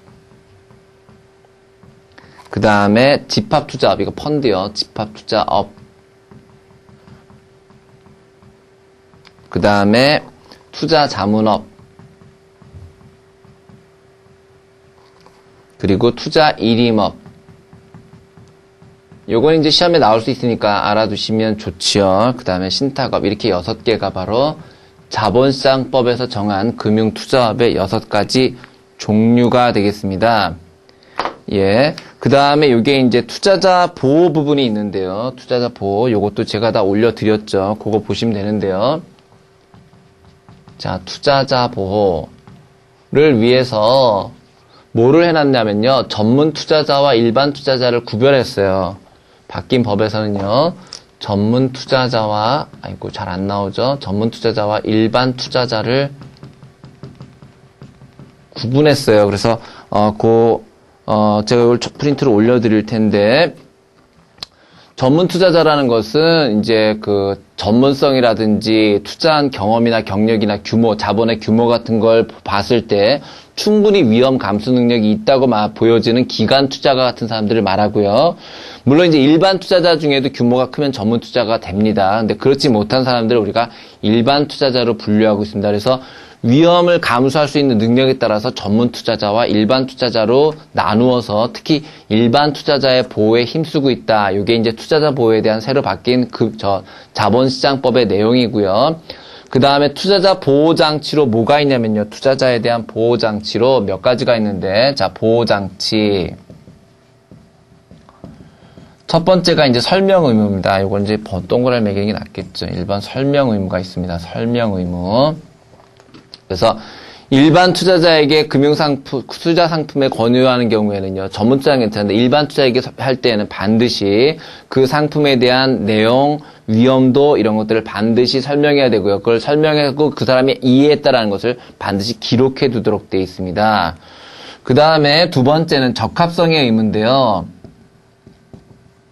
그 다음에 집합투자업, 이거 펀드요. 집합투자업. 그 다음에 투자자문업. 그리고 투자일임업. 요건 이제 시험에 나올 수 있으니까 알아두시면 좋지요. 그 다음에 신탁업. 이렇게 6개가 바로 자본시장법에서 정한 금융투자업의 6가지 종류가 되겠습니다. 예. 그 다음에 요게 이제 투자자 보호 부분이 있는데요. 투자자 보호. 요것도 제가 다 올려드렸죠. 그거 보시면 되는데요. 자, 투자자 보호를 위해서 뭐를 해놨냐면요. 전문 투자자와 일반 투자자를 구별했어요. 바뀐 법에서는요. 전문 투자자와, 아이고, 잘 안 나오죠? 전문 투자자와 일반 투자자를 구분했어요. 그래서, 제가 이걸 프린트로 올려드릴 텐데, 전문 투자자라는 것은 이제 그 전문성이라든지 투자한 경험이나 경력이나 규모, 자본의 규모 같은 걸 봤을 때 충분히 위험 감수 능력이 있다고 보여지는 기관 투자가 같은 사람들을 말하고요. 물론 이제 일반 투자자 중에도 규모가 크면 전문 투자가 됩니다. 근데 그렇지 못한 사람들을 우리가 일반 투자자로 분류하고 있습니다. 그래서 위험을 감수할 수 있는 능력에 따라서 전문 투자자와 일반 투자자로 나누어서 특히 일반 투자자의 보호에 힘쓰고 있다. 이게 이제 투자자 보호에 대한 새로 바뀐 자본시장법의 내용이고요. 그 다음에 투자자 보호장치로 뭐가 있냐면요. 투자자에 대한 보호장치로 몇 가지가 있는데, 자, 보호장치. 첫 번째가 이제 설명 의무입니다. 이건 이제 동그라미 매기는 게 낫겠죠. 일반 설명 의무가 있습니다. 설명 의무. 그래서 일반 투자자에게 투자 상품에 권유하는 경우에는요, 전문 투자는 괜찮은데 일반 투자에게 할 때에는 반드시 그 상품에 대한 내용, 위험도 이런 것들을 반드시 설명해야 되고요. 그걸 설명하고 그 사람이 이해했다라는 것을 반드시 기록해 두도록 되어 있습니다. 그 다음에 두 번째는 적합성의 의무인데요.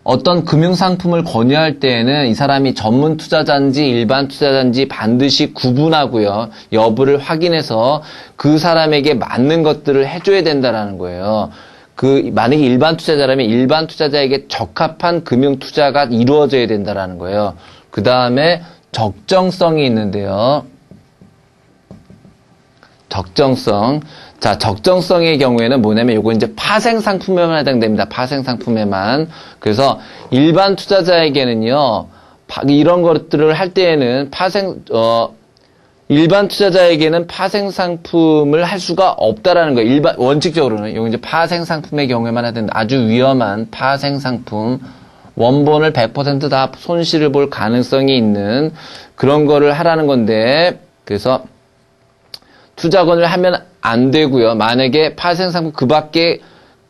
어떤 금융상품을 권유할 때에는 이 사람이 전문 투자자인지 일반 투자자인지 반드시 구분하고요. 여부를 확인해서 그 사람에게 맞는 것들을 해줘야 된다는 거예요. 만약에 일반 투자자라면 일반 투자자에게 적합한 금융 투자가 이루어져야 된다는 거예요. 그 다음에 적정성이 있는데요. 적정성. 자, 적정성의 경우에는 뭐냐면 요거 이제 파생 상품에만 해당됩니다. 파생 상품에만. 그래서 일반 투자자에게는요, 이런 것들을 할 때에는 일반 투자자에게는 파생 상품을 할 수가 없다라는 거예요. 원칙적으로는. 요거 이제 파생 상품의 경우에만 해당된다. 아주 위험한 파생 상품. 원본을 100% 다 손실을 볼 가능성이 있는 그런 거를 하라는 건데, 그래서 투자권을 하면 안 되고요. 만약에 파생상품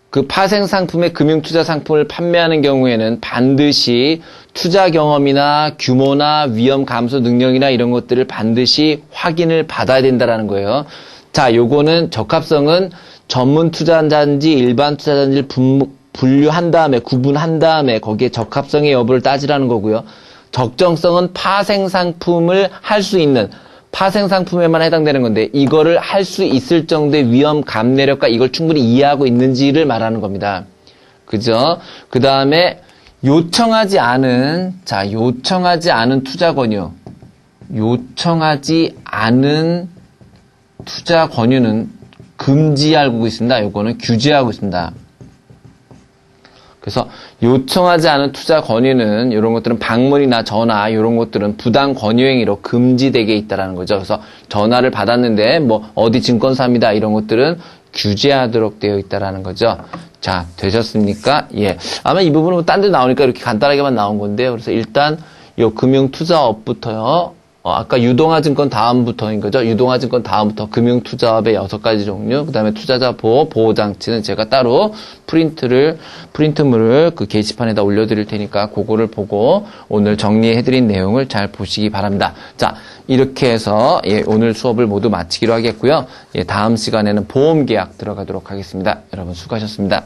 그 파생상품의 금융투자 상품을 판매하는 경우에는 반드시 투자 경험이나 규모나 위험 감소 능력이나 이런 것들을 반드시 확인을 받아야 된다라는 거예요. 자, 요거는 적합성은 전문 투자자인지 일반 투자자인지 분류한 다음에 구분한 다음에 거기에 적합성의 여부를 따지라는 거고요. 적정성은 파생상품을 할 수 있는 파생상품에만 해당되는 건데 이거를 할 수 있을 정도의 위험 감내력과 이걸 충분히 이해하고 있는지를 말하는 겁니다. 그죠? 그 다음에 요청하지 않은 투자 권유. 요청하지 않은 투자 권유는 금지하고 있습니다. 요거는 규제하고 있습니다. 그래서 요청하지 않은 투자 권유는 이런 것들은 방문이나 전화 이런 것들은 부당 권유 행위로 금지되게 있다라는 거죠. 그래서 전화를 받았는데 뭐 어디 증권사입니다 이런 것들은 규제하도록 되어 있다라는 거죠. 자, 되셨습니까? 예. 아마 이 부분은 딴 데 나오니까 이렇게 간단하게만 나온 건데요. 그래서 일단 요 금융투자업부터요. 아까 유동화증권 다음부터인 거죠. 유동화증권 다음부터 금융투자업의 6가지 종류, 그 다음에 투자자 보호장치는 제가 따로 프린트물을 그 게시판에다 올려드릴 테니까 그거를 보고 오늘 정리해드린 내용을 잘 보시기 바랍니다. 자, 이렇게 해서 예, 오늘 수업을 모두 마치기로 하겠고요. 예, 다음 시간에는 보험계약 들어가도록 하겠습니다. 여러분 수고하셨습니다.